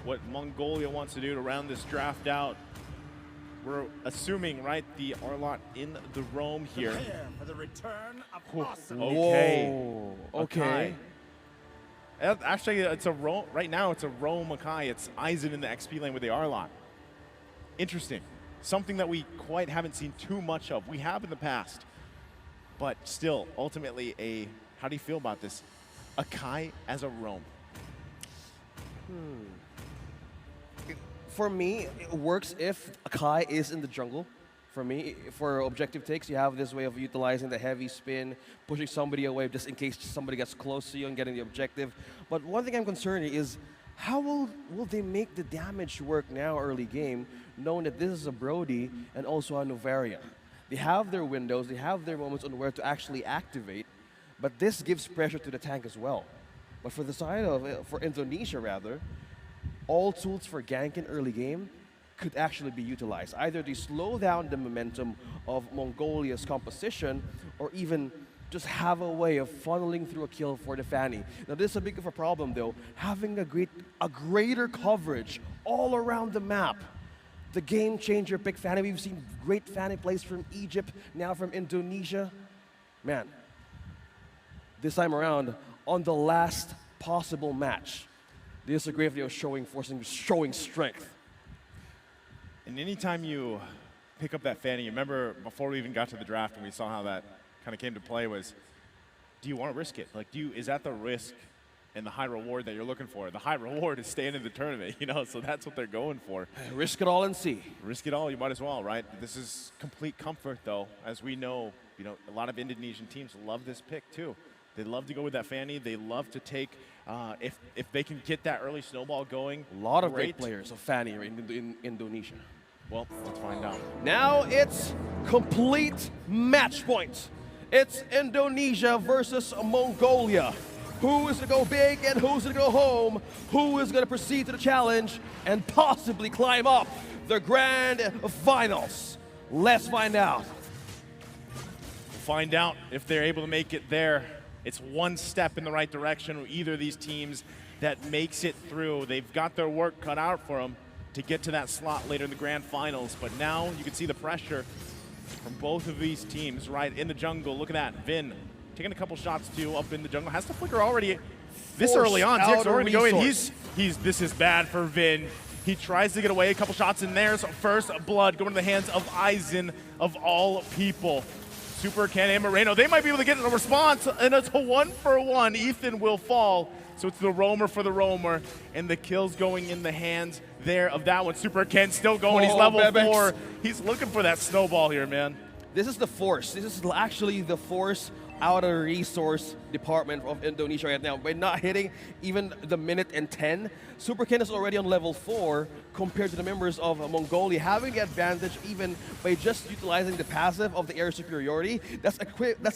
what Mongolia wants to do to round this draft out. We're assuming, right, the Arlott in the roam here. Prepare for the return of awesome. Okay. Whoa. Okay. Actually, it's a roam. Right now, it's a roam Akai. It's Eisen in the XP lane with the Arlott. Interesting. Something that we quite haven't seen too much of. We have in the past. But still, ultimately, how do you feel about this? Akai as a roam. For me, it works if Akai is in the jungle. For me, for objective takes, you have this way of utilizing the heavy spin, pushing somebody away just in case somebody gets close to you and getting the objective. But one thing I'm concerned is, how will they make the damage work now early game, knowing that this is a Brody and also a Novaria? They have their windows, they have their moments on where to actually activate, but this gives pressure to the tank as well. But for the side of, for Indonesia rather, all tools for ganking early game could actually be utilized. Either they slow down the momentum of Mongolia's composition, or even just have a way of funneling through a kill for the Fanny. Now this is a big of a problem though, having a greater coverage all around the map. The game changer pick Fanny. We've seen great Fanny plays from Egypt, now from Indonesia. Man, this time around, on the last possible match, this is a great video showing strength. And anytime you pick up that Fanny, you remember before we even got to the draft and we saw how that kind of came to play was, do you want to risk it? Like, is that the risk and the high reward that you're looking for? The high reward is staying in the tournament, you know, so that's what they're going for. Risk it all and see. Risk it all, you might as well, right? This is complete comfort though. As we know, a lot of Indonesian teams love this pick too. They love to go with that Fanny. They love to take, if they can get that early snowball going. A lot of great players of Fanny in Indonesia. Well, let's find out. Now it's complete match point. It's Indonesia versus Mongolia. Who is going to go big and who's going to go home? Who is going to proceed to the challenge and possibly climb up the grand finals? Let's find out. We'll find out if they're able to make it there. It's one step in the right direction with either of these teams that makes it through. They've got their work cut out for them to get to that slot later in the grand finals. But now you can see the pressure from both of these teams right in the jungle. Look at that. Vin taking a couple shots too up in the jungle. Has to flicker already this early on. Zx already go in. This is bad for Vin. He tries to get away. A couple shots in there. So first blood going to the hands of Eisen of all people. Super Ken and Moreno. They might be able to get a response, and it's a 1-for-1. Ethan will fall. So it's the roamer for the roamer, and the kill's going in the hands there of that one. Super Ken still going. He's level 4. He's looking for that snowball here, man. This is the force. This is actually the force outer resource department of Indonesia right now. By not hitting even the minute and 10, Super Ken is already on level 4 compared to the members of Mongolia, having the advantage even by just utilizing the passive of the air superiority. That's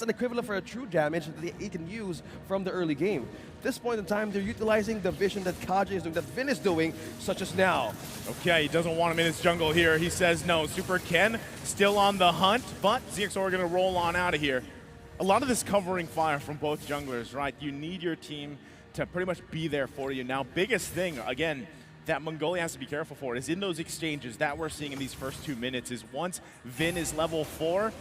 an equivalent for a true damage that he can use from the early game. At this point in time, they're utilizing the vision that Kaji is doing, that Vin is doing, such as now. Okay, he doesn't want him in his jungle here. He says no. Super Ken still on the hunt, but ZXO are going to roll on out of here. A lot of this covering fire from both junglers, right? You need your team to pretty much be there for you. Now, biggest thing, again, that Mongolia has to be careful for is in those exchanges that we're seeing in these first 2 minutes is once Vin is level 4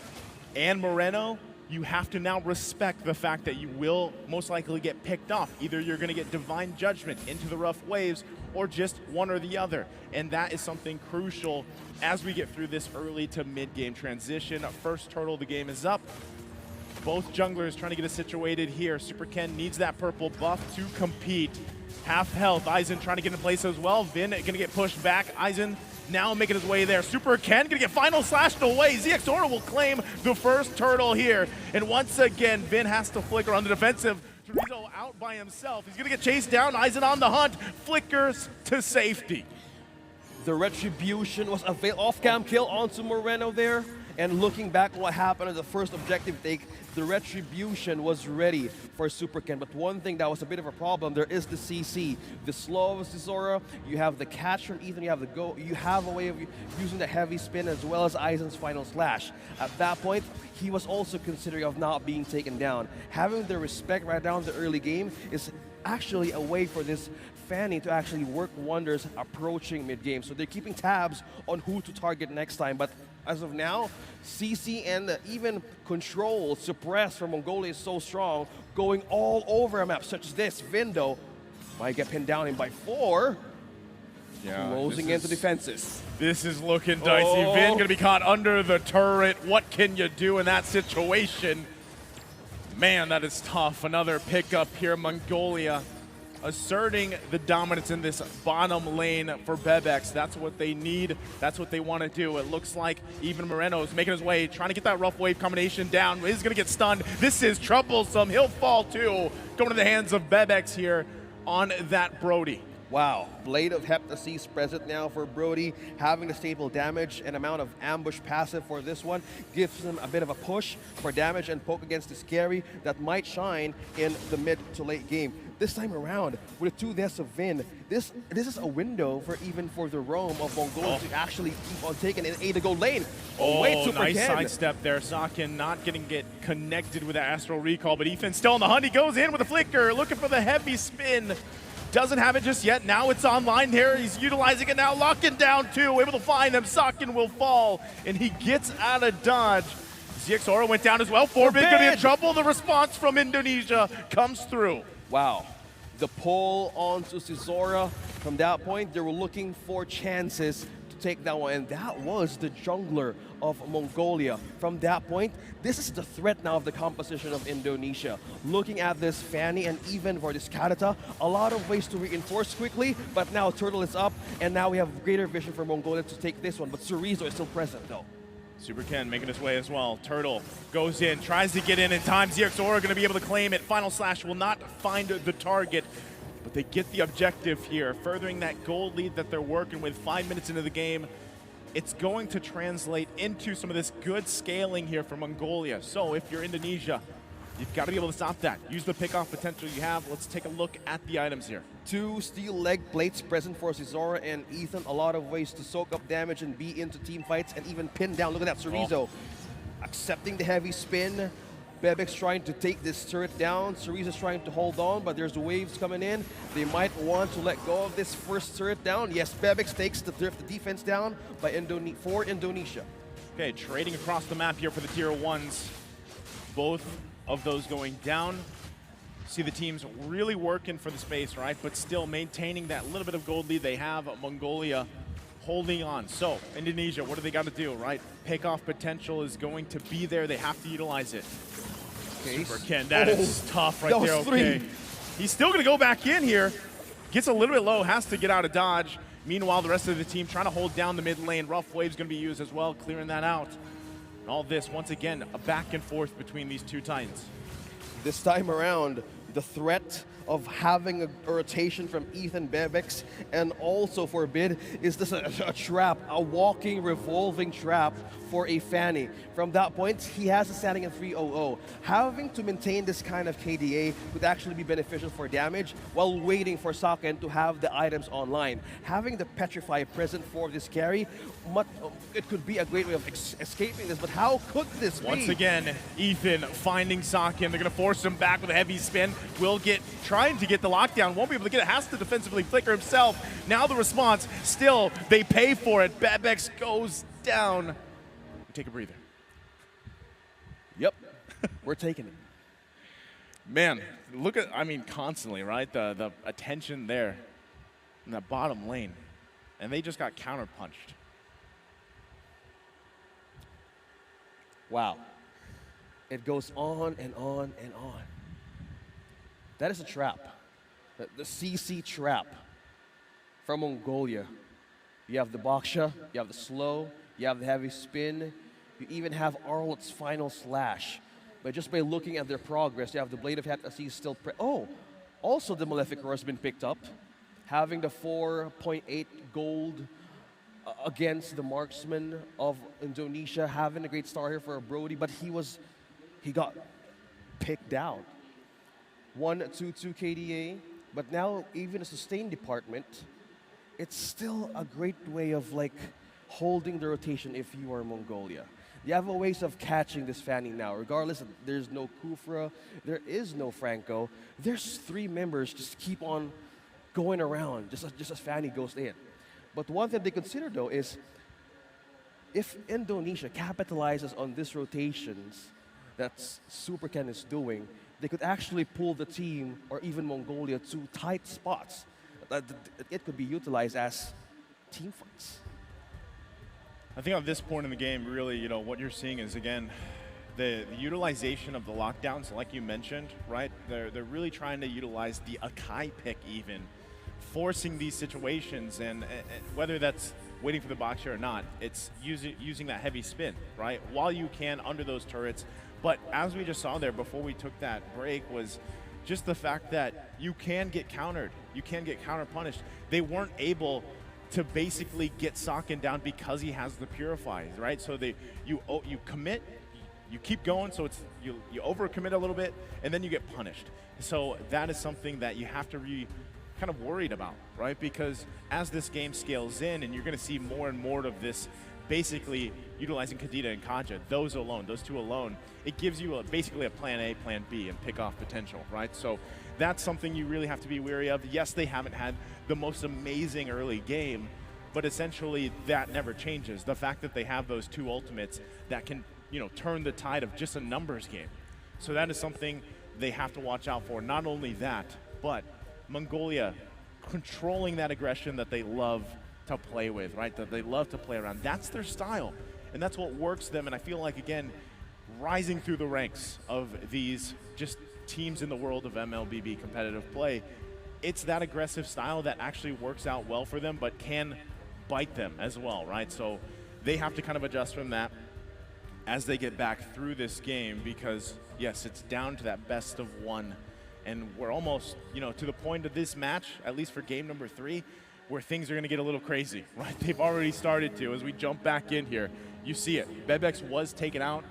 and Moreno, you have to now respect the fact that you will most likely get picked off. Either you're going to get Divine Judgment into the rough waves or just one or the other. And that is something crucial as we get through this early to mid-game transition. First turtle of the game is up. Both junglers trying to get it situated here. Super Ken needs that purple buff to compete. Half health. Eisen trying to get in place as well. Vin going to get pushed back. Eisen now making his way there. Super Ken going to get final slashed away. ZXORA will claim the first turtle here. And once again, Vin has to flicker on the defensive. Chorizo out by himself. He's going to get chased down. Eisen on the hunt. Flickers to safety. The retribution was a off-cam kill onto Moreno there. And looking back what happened at the first objective take, the retribution was ready for Super Ken. But one thing that was a bit of a problem, there is the CC. The slow of Zora, you have the catch from Ethan, you have the go, you have a way of using the heavy spin as well as Eisen's final slash. At that point, he was also considering of not being taken down. Having the respect right down the early game is actually a way for this Fanny to actually work wonders approaching mid-game. So they're keeping tabs on who to target next time. But as of now, CC and even Control, Suppress from Mongolia is so strong, going all over a map such as this. Vindo might get pinned down in by 4. Yeah, closing into defenses. This is looking dicey. Vin gonna be caught under the turret. What can you do in that situation? Man, that is tough. Another pickup here. Mongolia asserting the dominance in this bottom lane for Bebex. That's what they need. That's what they want to do. It looks like even Moreno's making his way, trying to get that rough wave combination down. He's going to get stunned. This is troublesome. He'll fall too. Going to the hands of Bebex here on that Brody. Wow, Blade of Heptacy is present now for Brody, having the staple damage and amount of ambush passive for this one gives him a bit of a push for damage and poke against the Scary that might shine in the mid to late game. This time around, with 2 deaths of Vin, this is a window for the roam of Mongolia to actually keep on taking an A to go lane. Nice sidestep there. Sakin not get connected with the Astral Recall, but Ethan's still on the hunt. He goes in with a flicker, looking for the heavy spin. Doesn't have it just yet. Now it's online here. He's utilizing it now. Locking down 2. Able to find them. Sakin will fall. And he gets out of dodge. ZXORA went down as well. Forbid going to be in trouble. The response from Indonesia comes through. Wow. The pull onto Cizora. From that point, they were looking for chances to take that one. And that was the jungler of Mongolia. From that point, this is the threat now of the composition of Indonesia. Looking at this Fanny and even for this Kadata, a lot of ways to reinforce quickly, but now Turtle is up, and now we have greater vision for Mongolia to take this one, but Cerezo is still present though. Super Ken making his way as well. Turtle goes in, tries to get in time. ZXORA going to be able to claim it. Final Slash will not find the target, but they get the objective here, furthering that gold lead that they're working with 5 minutes into the game. It's going to translate into some of this good scaling here for Mongolia. So if you're Indonesia, you've got to be able to stop that. Use the pick-off potential you have. Let's take a look at the items here. 2 steel leg plates present for Cizora and Ethan. A lot of ways to soak up damage and be into team fights and even pin down. Look at that, Cerezo accepting the heavy spin. Bebex trying to take this turret down. Cerezo's trying to hold on, but there's waves coming in. They might want to let go of this first turret down. Yes, Bebex takes the defense down by for Indonesia. Okay, trading across the map here for the tier 1s. Both of those going down. See the teams really working for the space, right? But still maintaining that little bit of gold lead they have. Mongolia holding on. So, Indonesia, what do they got to do, right? Pick-off potential is going to be there. They have to utilize it. Okay. Super Ken, that is tough right there. Okay. He's still going to go back in here. Gets a little bit low, has to get out of dodge. Meanwhile, the rest of the team trying to hold down the mid lane. Rough Wave's going to be used as well, clearing that out. And all this, once again, a back and forth between these 2 Titans. This time around, the threat of having a rotation from Ethan Bebex and also Forbid is this a trap, a walking, revolving trap for a Fanny. From that point, he has a standing in 3-0-0. Having to maintain this kind of KDA would actually be beneficial for damage while waiting for Saken to have the items online. Having the Petrify present for this carry, it could be a great way of escaping this, but how could this be? Once again, Ethan finding Saken. They're going to force him back with a heavy spin. Will get trying to get the lockdown. Won't be able to get it. Has to defensively flicker himself. Now the response, still, they pay for it. Bebex goes down. Take a breather. Yep, we're taking it. Man, look at, I mean, constantly, right? The attention there in that bottom lane. And they just got counterpunched. Wow. It goes on and on and on. That is a trap. The CC trap from Mongolia. You have the Baksha, you have the slow, you have the heavy spin, you even have Arlot's final slash. But just by looking at their progress, you have the Blade of Heptacy still also the Malefic Roar has been picked up, having the 4.8 gold against the marksman of Indonesia, having a great start here for Brody, but he got picked down. 1-2-2 KDA, but now even a sustain department, it's still a great way of like holding the rotation if you are Mongolia. You have a ways of catching this Fanny now. Regardless, there's no Kufra, there is no Franco. There's 3 members just keep on going around just as Fanny goes in. But one thing they consider though is if Indonesia capitalizes on these rotations that Super Ken is doing, they could actually pull the team or even Mongolia to tight spots. It could be utilized as team fights. I think at this point in the game, really, you know, what you're seeing is, again, the utilization of the lockdowns, like you mentioned, right? They're really trying to utilize the Akai pick even, forcing these situations, and whether that's waiting for the box share or not, it's using that heavy spin, right? While you can under those turrets. But as we just saw there before we took that break was just the fact that you can get countered. You can get counter punished. They weren't able to basically get Socken down because he has the purifies, right? So you commit, you keep going, so it's you overcommit a little bit, and then you get punished. So that is something that you have to be kind of worried about, right? Because as this game scales in, and you're going to see more and more of this, basically utilizing Kadita and Kaja, those two alone, it gives you basically a plan A, plan B, and pick off potential, right? So that's something you really have to be wary of. Yes, they haven't had the most amazing early game, but essentially that never changes. The fact that they have those two ultimates that can, you know, turn the tide of just a numbers game. So that is something they have to watch out for. Not only that, but Mongolia controlling that aggression that they love to play with, right? That they love to play around. That's their style, and that's what works them. And I feel like, again, rising through the ranks of these just teams in the world of MLBB competitive play, it's that aggressive style that actually works out well for them, but can bite them as well, right? So they have to kind of adjust from that as they get back through this game, because yes, it's down to that best of one, and we're almost, you know, to the point of this match, at least for game number 3, where things are going to get a little crazy, right? They've already started to. As we jump back in here, you see it. Bebex was taken out.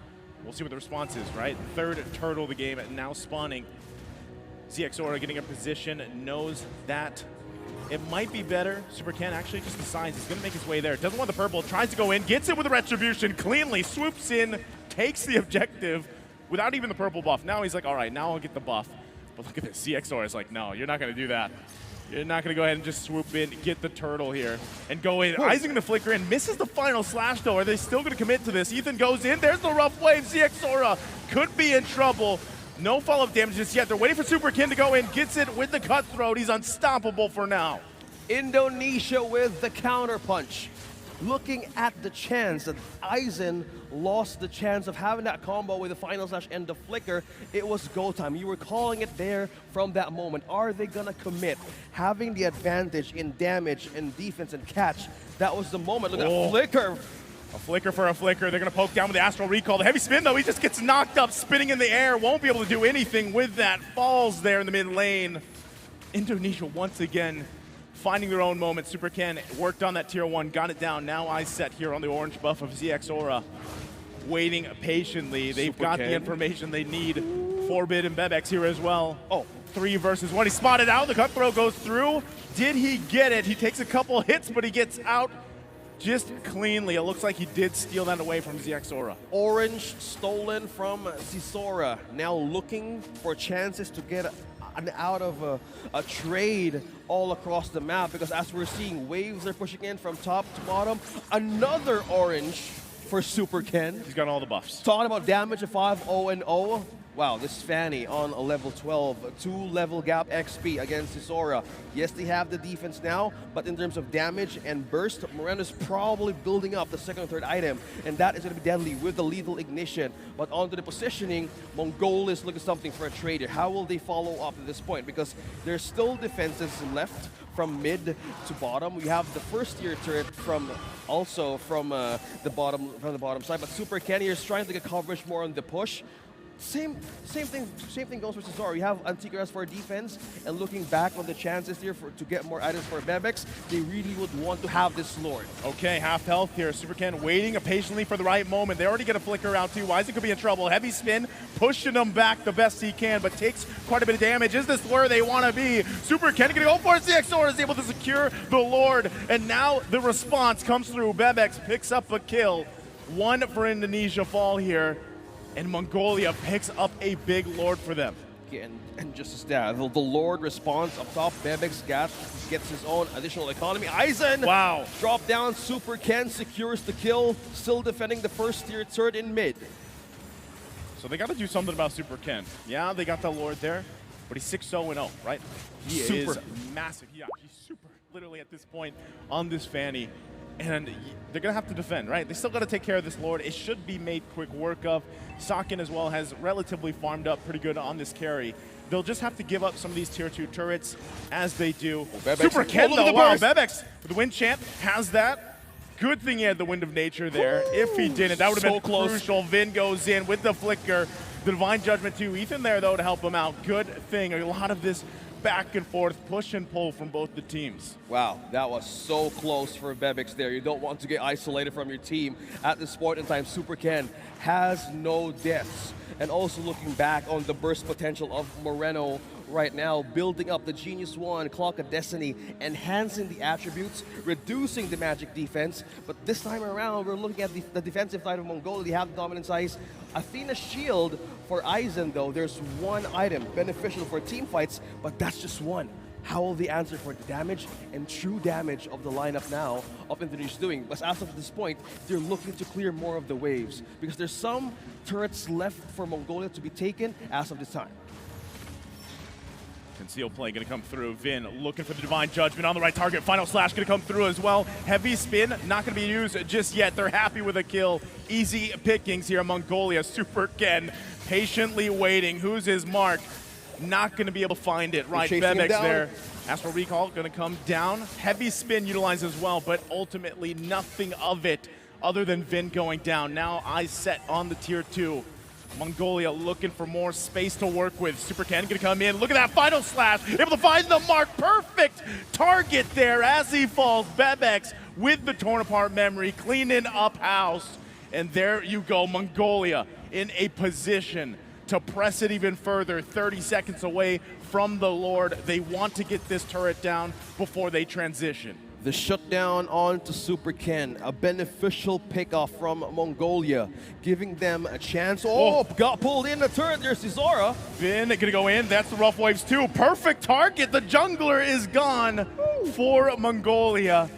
We'll see what the response is, right? Third turtle of the game, now spawning. ZXORA getting a position, knows that it might be better. Super Ken actually just decides he's going to make his way there. Doesn't want the purple, tries to go in, gets it with a retribution, cleanly swoops in, takes the objective without even the purple buff. Now he's like, all right, now I'll get the buff. But look at this, ZXORA is like, no, you're not going to do that. You're not going to go ahead and just swoop in, get the turtle here, and go in. Ising the flicker in, misses the final slash though. Are they still going to commit to this? Ethan goes in, there's the rough wave. ZXORA could be in trouble. No follow-up damage just yet. They're waiting for Super Ken to go in, gets it with the cutthroat. He's unstoppable for now. Indonesia with the counter punch. Looking at the chance that Aizen lost the chance of having that combo with the final slash and the flicker, it was go time. You were calling it there from that moment. Are they gonna commit? Having the advantage in damage and defense and catch, that was the moment. Look at that flicker. A flicker for a flicker. They're gonna poke down with the Astral Recall. The heavy spin though, he just gets knocked up, spinning in the air. Won't be able to do anything with that. Falls there in the mid lane. Indonesia once again finding their own moment. Super Ken worked on that tier 1, got it down. Now eyes set here on the orange buff of ZXORA. Waiting patiently. They've got the information they need. Forbid and Bebex here as well. Oh, 3 versus 1. He spotted out. The cutthroat goes through. Did he get it? He takes a couple hits, but he gets out just cleanly. It looks like he did steal that away from ZXORA. Orange stolen from Zisora. Now looking for chances to get out of a trade all across the map, because as we're seeing, waves are pushing in from top to bottom. Another orange for Super Ken. He's got all the buffs. Talking about damage of 5-0-0. Wow, this is Fanny on a level 12, a 2-level gap XP against Zisora. Yes, they have the defense now, but in terms of damage and burst, Morena's probably building up the second and third item, and that is going to be deadly with the lethal ignition. But onto the positioning, Mongolia is looking something for a trader. How will they follow up at this point? Because there's still defenses left from mid to bottom. We have the first tier turret from the bottom side, but Super Ken here is trying to get coverage more on the push. Same thing goes for Zisora. You have Antigras for defense, and looking back on the chances here to get more items for Bebex, they really would want to have this Lord. Okay, half health here. Super Ken waiting patiently for the right moment. They already get a flicker out too. Wiseman could be in trouble. Heavy spin, pushing him back the best he can, but takes quite a bit of damage. Is this where they want to be? Super Ken gonna go for it. ZXORA is able to secure the Lord, and now the response comes through. Bebex picks up a kill. 1 for Indonesia fall here. And Mongolia picks up a big Lord for them. and just as that, the Lord responds up top. Bebex gets his own additional economy. Aizen! Wow. Drop down, Super Ken secures the kill, still defending the first tier turret in mid. So they got to do something about Super Ken. Yeah, they got the Lord there, but he's 6-0-0, right? He is massive. Yeah, he's super, literally at this point on this Fanny. And they're going to have to defend, right? They still got to take care of this Lord. It should be made quick work of. Sakin as well has relatively farmed up pretty good on this carry. They'll just have to give up some of these tier 2 turrets as they do. Super Ken though, wow, Bebex with the wind chant has that. Good thing he had the Wind of Nature there. Ooh, if he didn't, that would have been close. Crucial. Vin goes in with the flicker. The Divine Judgment too. Ethan there though to help him out. Good thing. A lot of this back and forth, push and pull from both the teams. Wow, that was so close for Bebex there. You don't want to get isolated from your team at this point in time. Super Ken has no deaths. And also looking back on the burst potential of Moreno right now, building up the Genius 1, Clock of Destiny, enhancing the attributes, reducing the magic defense. But this time around, we're looking at the defensive side of Mongolia. They have the dominant size. Athena Shield for Aizen, though, there's one item beneficial for team fights, but that's just one. How will they answer for the damage and true damage of the lineup now of Indonesia doing? But as of this point, they're looking to clear more of the waves because there's some turrets left for Mongolia to be taken as of this time. Conceal play going to come through. Vin looking for the Divine Judgment on the right target. Final Slash going to come through as well. Heavy spin, not going to be used just yet. They're happy with a kill. Easy pickings here. Mongolia, Super Ken patiently waiting. Who's his mark? Not going to be able to find it. Right, Bebex there. Astral Recall going to come down. Heavy spin utilized as well, but ultimately nothing of it other than Vin going down. Now eyes set on the tier 2. Mongolia looking for more space to work with. Super Ken gonna come in. Look at that Final Slash. Able to find the mark. Perfect target there as he falls. Bebex with the torn apart memory, cleaning up house. And there you go, Mongolia in a position to press it even further. 30 seconds away from the Lord. They want to get this turret down before they transition. The shutdown on to Super Ken, a beneficial pickoff from Mongolia, giving them a chance. Oh, got pulled in the turret. There's Cesara. Vin gonna go in. That's the Rough Waves too. Perfect target. The jungler is gone for Mongolia.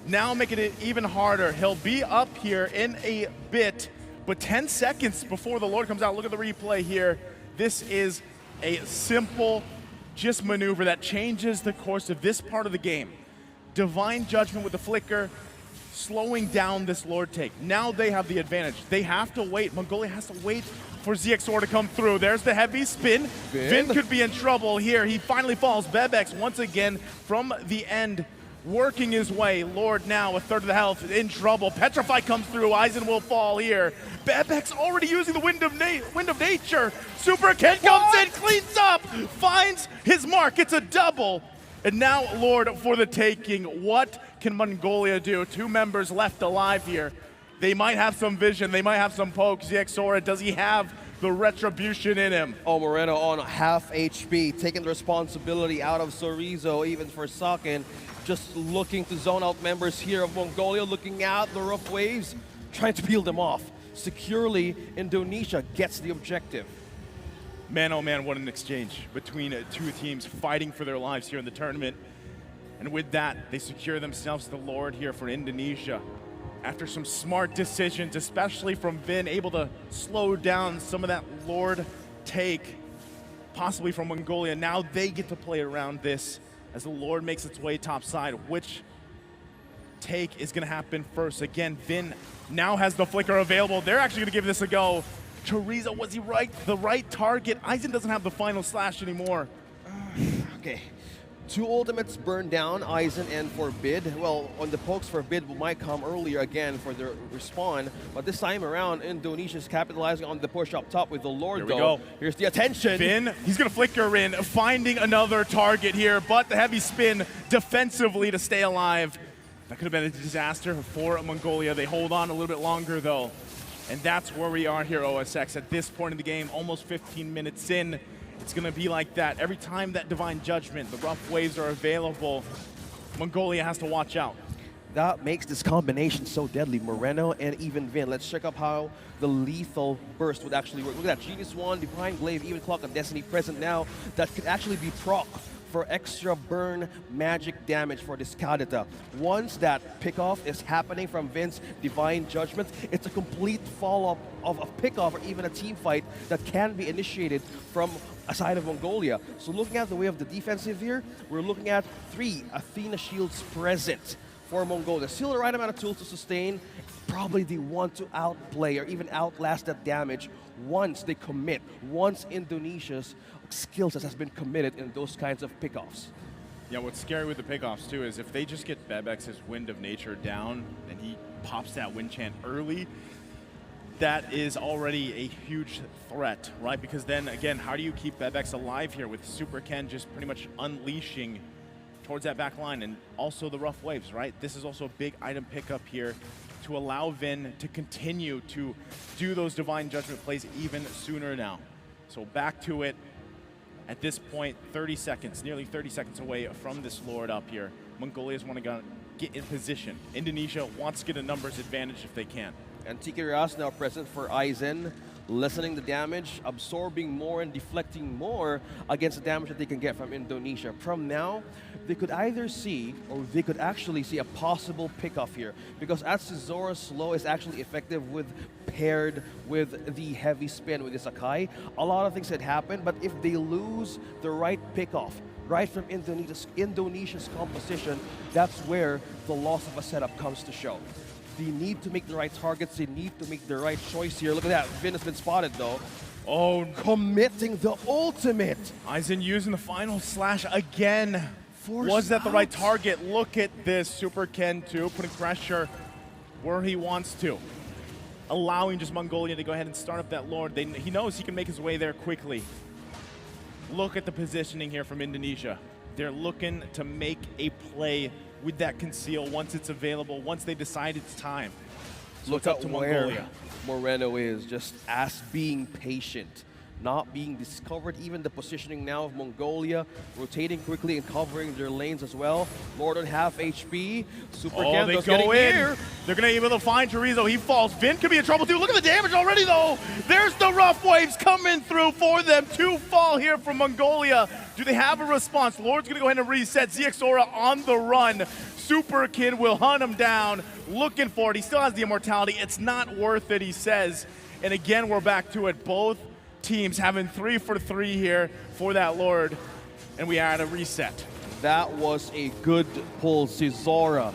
Now making it even harder. He'll be up here in a bit, but 10 seconds before the Lord comes out. Look at the replay here. This is a simple just maneuver that changes the course of this part of the game. Divine Judgment with the flicker, slowing down this Lord take. Now they have the advantage. They have to wait. Mongolia has to wait for ZXOR to come through. There's the heavy spin. Vin could be in trouble here. He finally falls. Bebex once again from the end, working his way. Lord now a third of the health, in trouble. Petrify comes through. Aizen will fall here. Bebex already using the Wind of Nature. Super Ken comes in, cleans up, finds his mark. It's a double. And now Lord for the taking. What can Mongolia do? 2 members left alive here. They might have some vision. They might have some poke. ZXOR, does he have the retribution in him? Oh, Moreno on half HP, taking the responsibility out of Sorizo, even for Sakin. Just looking to zone out members here of Mongolia, looking out the Rough Waves, trying to peel them off. Securely, Indonesia gets the objective. Man, oh man, what an exchange between 2 teams fighting for their lives here in the tournament. And with that, they secure themselves the Lord here for Indonesia. After some smart decisions, especially from Vin, able to slow down some of that Lord take, possibly from Mongolia. Now they get to play around this as the Lord makes its way topside. Which take is going to happen first? Again, Vin now has the flicker available. They're actually going to give this a go. Teresa, was he right? The right target. Aizen doesn't have the Final Slash anymore. Okay. 2 ultimates burned down, Aizen and for Bid. Well, on the pokes for Bid might come earlier again for the respawn, but this time around, Indonesia's capitalizing on the push up top with the Lord. Here we go. Here's the attention. Vin, he's gonna flicker in, finding another target here, but the heavy spin defensively to stay alive. That could have been a disaster for Mongolia. They hold on a little bit longer though. And that's where we are here, OSX. At this point in the game, almost 15 minutes in, it's going to be like that. Every time that Divine Judgment, the Rough Waves are available, Mongolia has to watch out. that makes this combination so deadly. Moreno and even Vin. Let's check out how the lethal burst would actually work. Look at that, Genius Wand, Divine Glaive, even Clock of Destiny present now. That could actually be proc for extra burn magic damage for this Kadita. Once that pickoff is happening from Vin's Divine Judgment, it's a complete follow-up of a pickoff or even a team fight that can be initiated from a side of Mongolia. So looking at the way of the defensive here, we're looking at 3 Athena shields present for Mongolia. Still the right amount of tools to sustain. Probably they want to outplay or even outlast that damage once they commit, once Indonesia's skill set has been committed in those kinds of pickoffs. Yeah, what's scary with the pickoffs too is if they just get Bebex's Wind of Nature down and he pops that wind chant early, that is already a huge threat, right? Because then again, how do you keep Bebex alive here with Super Ken just pretty much unleashing towards that back line and also the rough waves, right? This is also a big item pickup here to allow Vin to continue to do those Divine Judgment plays even sooner now. So back to it. At this point, 30 seconds, nearly 30 seconds away from this Lord up here. Mongolia's want to get in position. Indonesia wants to get a numbers advantage if they can. And TK Ras now present for Aizen, lessening the damage, absorbing more and deflecting more against the damage that they can get from Indonesia. From now, they could either see, or they could actually see a possible pickoff here. Because as Zora's slow is actually effective with paired with the heavy spin with the Sakai, a lot of things had happened, but if they lose the right pickoff, right from Indonesia's composition, that's where the loss of a setup comes to show. They need to make the right targets, they need to make the right choice here. Look at that, Vin has been spotted though. Oh, committing the ultimate. Aizen using the final slash again. Forced Was that the right out. target? Look at this, Super Ken too, putting pressure where he wants to. Allowing just Mongolia to go ahead and start up that Lord. He knows he can make his way there quickly. Look at the positioning here from Indonesia. They're looking to make a play with that conceal once it's available, once they decide it's time. So Look it's up at to where Mongolia. Moreno is, just as being patient, not being discovered. Even the positioning now of Mongolia, rotating quickly and covering their lanes as well. Lord on half HP. Super Oh, Ken they does go getting in. near. They're going to be able to find Chorizo. He falls. Vin could be in trouble too. Look at the damage already though. There's the rough waves coming through for them. 2 fall here from Mongolia. Do they have a response? Lord's going to go ahead and reset. ZXora on the run. Super Ken will hunt him down. Looking for it. He still has the immortality. It's not worth it, he says. And again, we're back to it. Both teams having 3 for 3 here for that Lord. And we are at a reset. That was a good pull. Cesora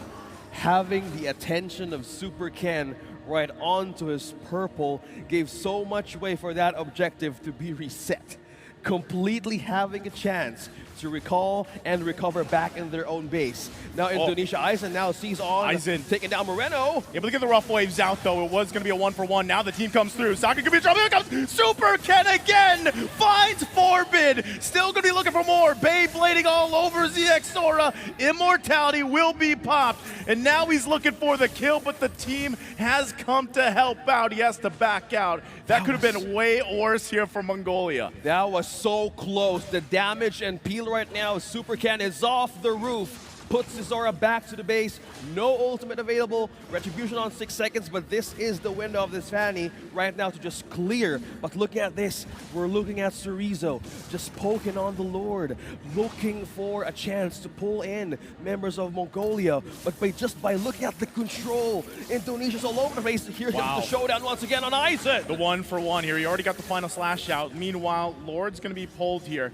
having the attention of Super Ken right onto his purple gave so much way for that objective to be reset. Completely having a chance to recall and recover back in their own base. Now Indonesia, Aizen now sees on, Aizen taking down Moreno. Yeah, but look at the rough waves out though. It was going to be a 1-for-1. Now the team comes through. Saka could be in trouble. Here comes Super Ken again. Finds Forbid. Still going to be looking for more. Beyblading all over ZXora. Immortality will be popped. And now he's looking for the kill, but the team has come to help out. He has to back out. That could have been way worse here for Mongolia. That was so close. The damage and peel right now. Super Ken is off the roof. Puts Cesora back to the base. No ultimate available. Retribution on 6 seconds, but this is the window of this Fanny right now to just clear. But look at this. We're looking at Chorizo just poking on the Lord, looking for a chance to pull in members of Mongolia. But by looking at the control, Indonesia's all over the place. Here's the showdown once again on Aizen. The 1-for-1 here. He already got the final slash out. Meanwhile, Lord's going to be pulled here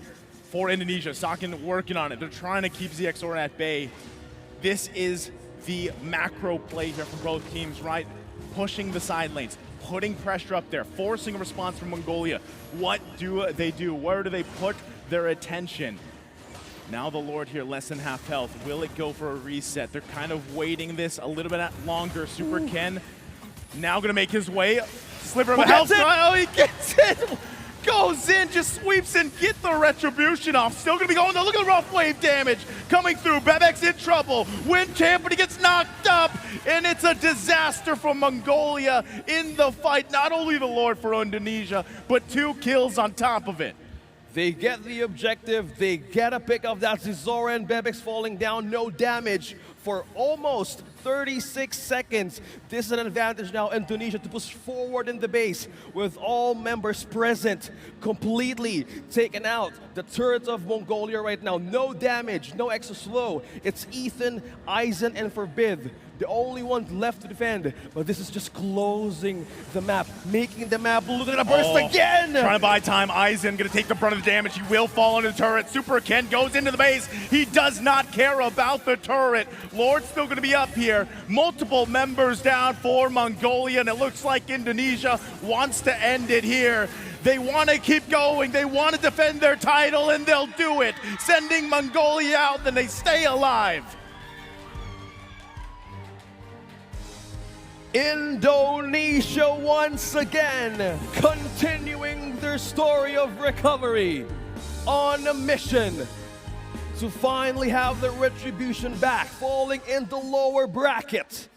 for Indonesia. Sakin working on it. They're trying to keep ZXora at bay. This is the macro play here from both teams, right? Pushing the side lanes, putting pressure up there, forcing a response from Mongolia. What do they do? Where do they put their attention? Now the Lord here, less than half health. Will it go for a reset? They're kind of waiting this a little bit longer. Super Ken now going to make his way. Sliver of a health. Oh, he gets it! Goes in, just sweeps and get the retribution off. Still gonna be going though. Look at the rough wave damage coming through. Bebex in trouble. Wind champ, but he gets knocked up, and it's a disaster from Mongolia in the fight. Not only the Lord for Indonesia, but 2 kills on top of it. They get the objective, they get a pick of that. Zizora and Bebek's falling down, no damage for almost 36 seconds. This is an advantage now, Indonesia, to push forward in the base with all members present, completely taken out. The turret of Mongolia right now, no damage, no extra slow. It's Ethan, Eisen, and Forbid, the only ones left to defend, but this is just closing the map, making the map look at a burst again! Trying to buy time, Eisen gonna take the brunt of the damage. He will fall into the turret. Super Ken goes into the base. He does not care about the turret. Lord's still gonna be up here. Multiple members down for Mongolia, and it looks like Indonesia wants to end it here. They want to keep going, they want to defend their title, and they'll do it. Sending Mongolia out, then they stay alive. Indonesia once again continuing their story of recovery on a mission to finally have the retribution back, falling in the lower bracket.